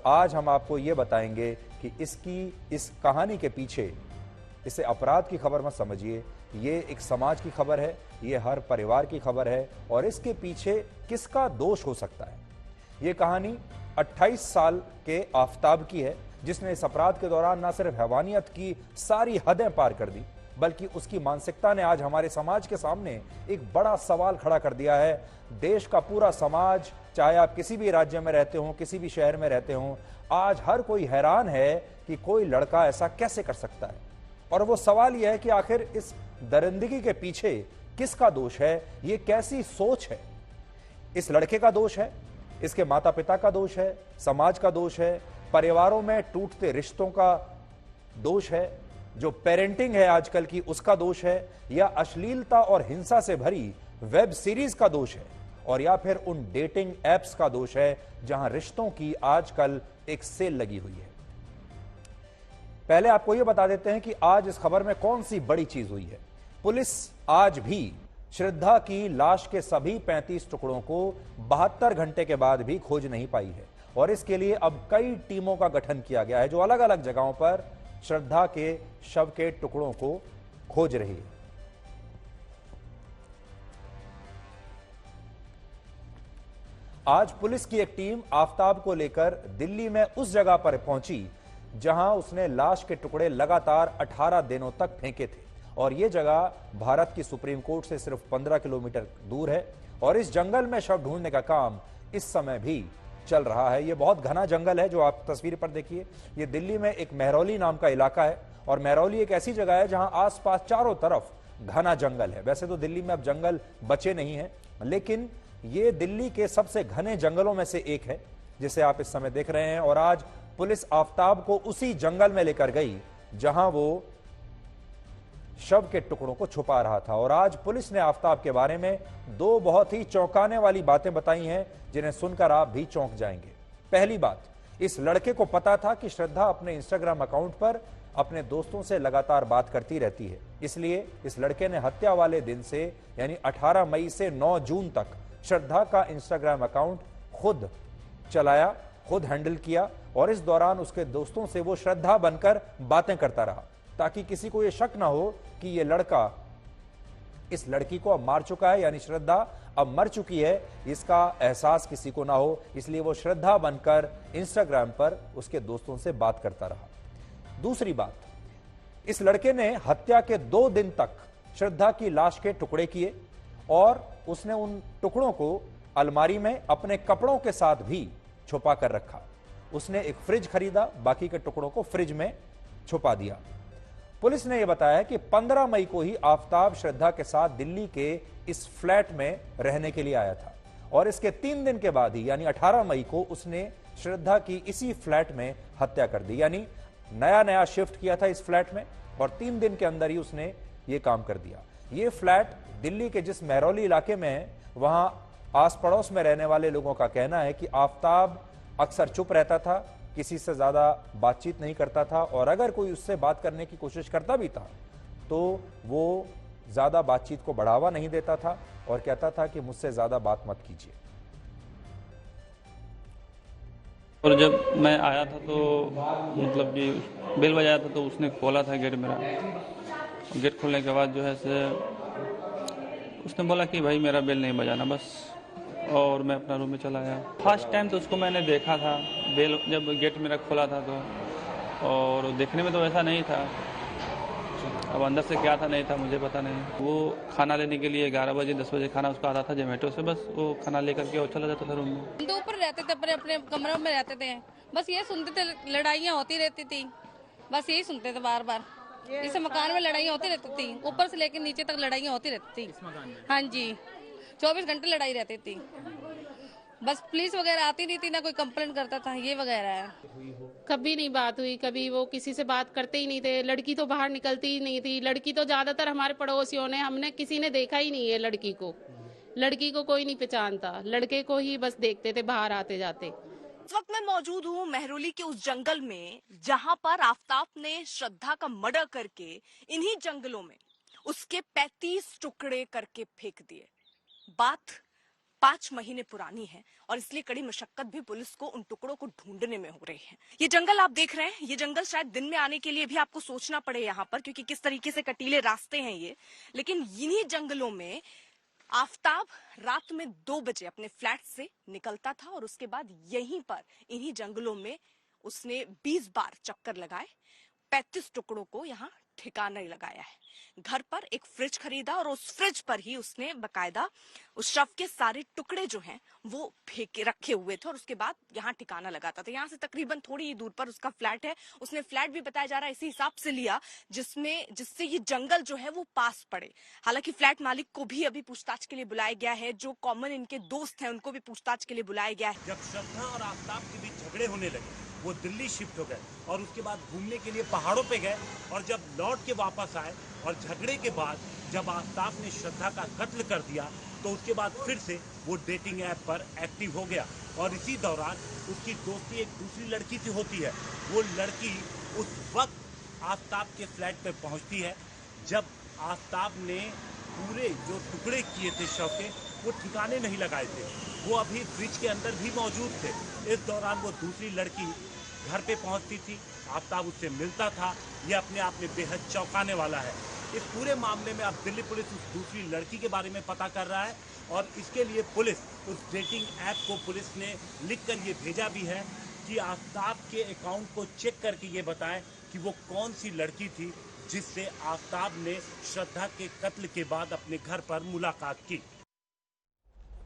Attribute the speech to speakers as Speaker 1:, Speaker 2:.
Speaker 1: आज हम आपको ये बताएंगे कि इस कहानी के पीछे, इसे अपराध की खबर मत समझिए, ये एक समाज की खबर है, ये हर परिवार की खबर है और इसके पीछे किसका दोष हो सकता है। ये कहानी 28 साल के आफताब की है, जिसने इस अपराध के दौरान न सिर्फ हैवानियत की सारी हदें पार कर दी, बल्कि उसकी मानसिकता ने आज हमारे समाज के सामने एक बड़ा सवाल खड़ा कर दिया है। देश का पूरा समाज, चाहे आप किसी भी राज्य में रहते हो, किसी भी शहर में रहते हो, आज हर कोई हैरान है कि कोई लड़का ऐसा कैसे कर सकता है। और वो सवाल यह है कि आखिर इस दरिंदगी के पीछे किसका दोष है, ये कैसी सोच है। इस लड़के का दोष है, इसके माता पिता का दोष है, समाज का दोष है, परिवारों में टूटते रिश्तों का दोष है, जो पेरेंटिंग है आजकल की उसका दोष है, या अश्लीलता और हिंसा से भरी वेब सीरीज का दोष है, और या फिर उन डेटिंग एप्स का दोष है जहां रिश्तों की आजकल एक सेल लगी हुई है। पहले आपको यह बता देते हैं कि आज इस खबर में कौन सी बड़ी चीज हुई है। पुलिस आज भी श्रद्धा की लाश के सभी 35 टुकड़ों को 72 घंटे के बाद भी खोज नहीं पाई है, और इसके लिए अब कई टीमों का गठन किया गया है जो अलग अलग जगहों पर श्रद्धा के शव के टुकड़ों को खोज रही है। आज पुलिस की एक टीम आफताब को लेकर दिल्ली में उस जगह पर पहुंची जहां उसने लाश के टुकड़े लगातार 18 दिनों तक फेंके थे, और यह जगह भारत की सुप्रीम कोर्ट से सिर्फ 15 किलोमीटर दूर है। और इस जंगल में शव ढूंढने का काम इस समय भी चल रहा है। यह बहुत घना जंगल है जो आप तस्वीर पर देखिए। यह दिल्ली में एक महरौली नाम का इलाका है, और महरौली एक ऐसी जगह है जहां आसपास चारों तरफ घना जंगल है। वैसे तो दिल्ली में अब जंगल बचे नहीं हैं, लेकिन ये दिल्ली के सबसे घने जंगलों में से एक है जिसे आप इस समय देख रहे हैं। और आज पुलिस आफताब को उसी जंगल में लेकर गई जहां वो शव के टुकड़ों को छुपा रहा था। और आज पुलिस ने आफताब के बारे में दो बहुत ही चौंकाने वाली बातें बताई हैं जिन्हें सुनकर आप भी चौंक जाएंगे। पहली बात, इस लड़के को पता था कि श्रद्धा अपने इंस्टाग्राम अकाउंट पर अपने दोस्तों से लगातार बात करती रहती है, इसलिए इस लड़के ने हत्या वाले दिन से यानी 18 मई से 9 जून तक श्रद्धा का इंस्टाग्राम अकाउंट खुद चलाया, खुद हैंडल किया, और इस दौरान उसके दोस्तों से वो श्रद्धा बनकर बातें करता रहा, ताकि किसी को यह शक ना हो कि यह लड़का इस लड़की को अब मार चुका है, यानी श्रद्धा अब मर चुकी है, इसका एहसास किसी को ना हो। इसलिए वो श्रद्धा बनकर इंस्टाग्राम पर उसके दोस्तों से बात करता रहा। दूसरी बात, इस लड़के ने हत्या के 2 दिन तक श्रद्धा की लाश के टुकड़े किए, और उसने उन टुकड़ों को अलमारी में अपने कपड़ों के साथ भी छुपा कर रखा। उसने एक फ्रिज खरीदा, बाकी के टुकड़ों को फ्रिज में छुपा दिया। पुलिस ने यह बताया कि 15 मई को ही आफताब श्रद्धा के साथ दिल्ली के इस फ्लैट में रहने के लिए आया था, और इसके 3 दिन के बाद ही यानी 18 मई को उसने श्रद्धा की इसी फ्लैट में हत्या कर दी। यानी नया नया शिफ्ट किया था इस फ्लैट में, और 3 दिन के अंदर ही उसने ये काम कर दिया। ये फ्लैट दिल्ली के जिस महरौली इलाके में है, वहां आस पड़ोस में रहने वाले लोगों का कहना है कि आफताब अक्सर चुप रहता था, किसी से ज्यादा बातचीत नहीं करता था, और अगर कोई उससे बात करने की कोशिश करता भी था तो वो ज्यादा बातचीत को बढ़ावा नहीं देता था और कहता था कि मुझसे ज्यादा बात मत कीजिए।
Speaker 2: और जब मैं आया था तो मतलब कि बेल बजाया था तो उसने खोला था गेट मेरा। गेट खोलने के बाद जो है से उसने बोला कि भाई मेरा बेल नहीं बजाना बस, और मैं अपना रूम में चला आया। फर्स्ट टाइम तो उसको मैंने देखा था बेल जब गेट मेरा खोला था तो, और देखने में तो ऐसा नहीं था, अब अंदर से क्या था नहीं था मुझे पता नहीं। वो खाना लेने के लिए 11 बजे 10 बजे खाना उसका आता था जोमेटो से, बस वो खाना लेकर के और चला जाता था रूम में।
Speaker 3: हम तो ऊपर रहते थे, अपने अपने कमरों में रहते थे, बस ये सुनते थे लड़ाइयाँ होती रहती थी, बस यही सुनते थे बार बार। इस मकान में लड़ाइयाँ होती रहती थी, ऊपर से लेकर नीचे तक लड़ाइयाँ होती रहती थी। हाँ जी, 24 घंटे लड़ाई रहती थी, बस पुलिस वगैरह आती नहीं थी, ना कोई कंप्लेन करता था, ये वगैरह है।
Speaker 4: कभी नहीं बात हुई, कभी वो किसी से बात करते ही नहीं थे। लड़की तो बाहर निकलती ही नहीं थी। लड़की तो ज्यादातर हमारे पड़ोसियों ने, हमने किसी ने देखा ही नहीं है लड़की को। लड़की को कोई नहीं पहचानता, लड़के को ही बस देखते थे बाहर आते जाते।
Speaker 5: इस वक्त मैं मौजूद हूँ महरौली के उस जंगल में जहाँ पर आफताब ने श्रद्धा का मर्डर करके इन्हीं जंगलों में उसके 35 टुकड़े करके फेंक दिए। बात 5 महीने पुरानी है और इसलिए कड़ी मशक्कत भी पुलिस को उन टुकड़ों को ढूंढने में हो रही है। ये जंगल आप देख रहे हैं, ये जंगल शायद दिन में आने के लिए भी आपको सोचना पड़े यहाँ पर, क्योंकि किस तरीके से कटीले रास्ते हैं ये। लेकिन इन्हीं जंगलों में आफताब रात में 2 बजे अपने फ्लैट से निकलता था और उसके बाद यहीं पर इन्हीं जंगलों में उसने 20 बार चक्कर लगाए, 35 टुकड़ों को यहाँ ठिकाना लगाया है। घर पर एक फ्रिज खरीदा और उस फ्रिज पर ही उसने बकायदा उस शव के सारे टुकड़े जो हैं वो फेंके रखे हुए थे और उसके बाद यहाँ ठिकाना लगाता था। यहाँ से तकरीबन थोड़ी ही दूर पर उसका फ्लैट है। उसने फ्लैट भी बताया जा रहा है इसी हिसाब से लिया जिससे ये जंगल जो है वो पास पड़े। हालांकि फ्लैट मालिक को भी अभी पूछताछ के लिए बुलाया गया है, जो कॉमन इनके दोस्त हैं उनको भी पूछताछ के लिए बुलाया गया है।
Speaker 6: जब श्रद्धा और आफताब के बीच झगड़े होने लगे, वो दिल्ली शिफ्ट हो गए और उसके बाद घूमने के लिए पहाड़ों पे गए और जब लौट के वापस आए और झगड़े के बाद जब आफताब ने श्रद्धा का कत्ल कर दिया तो उसके बाद फिर से वो डेटिंग ऐप पर एक्टिव हो गया और इसी दौरान उसकी दोस्ती एक दूसरी लड़की से होती है। वो लड़की उस वक्त आफताब के फ्लैट पे पहुंचती है जब आफताब ने पूरे जो टुकड़े किए थे शव के वो ठिकाने नहीं लगाए थे, वो अभी फ्रिज के अंदर भी मौजूद थे। इस दौरान वो दूसरी लड़की घर पे पहुंचती थी, आफताब उससे मिलता था। ये अपने आप में बेहद चौंकाने वाला है। इस पूरे मामले में अब दिल्ली पुलिस उस दूसरी लड़की के बारे में पता कर रहा है और इसके लिए पुलिस उस डेटिंग ऐप को पुलिस ने लिखकर ये भेजा भी है कि आफताब के अकाउंट को चेक करके ये बताएं कि वो कौन सी लड़की थी जिससे आफताब ने श्रद्धा के कत्ल के बाद अपने घर पर मुलाकात की।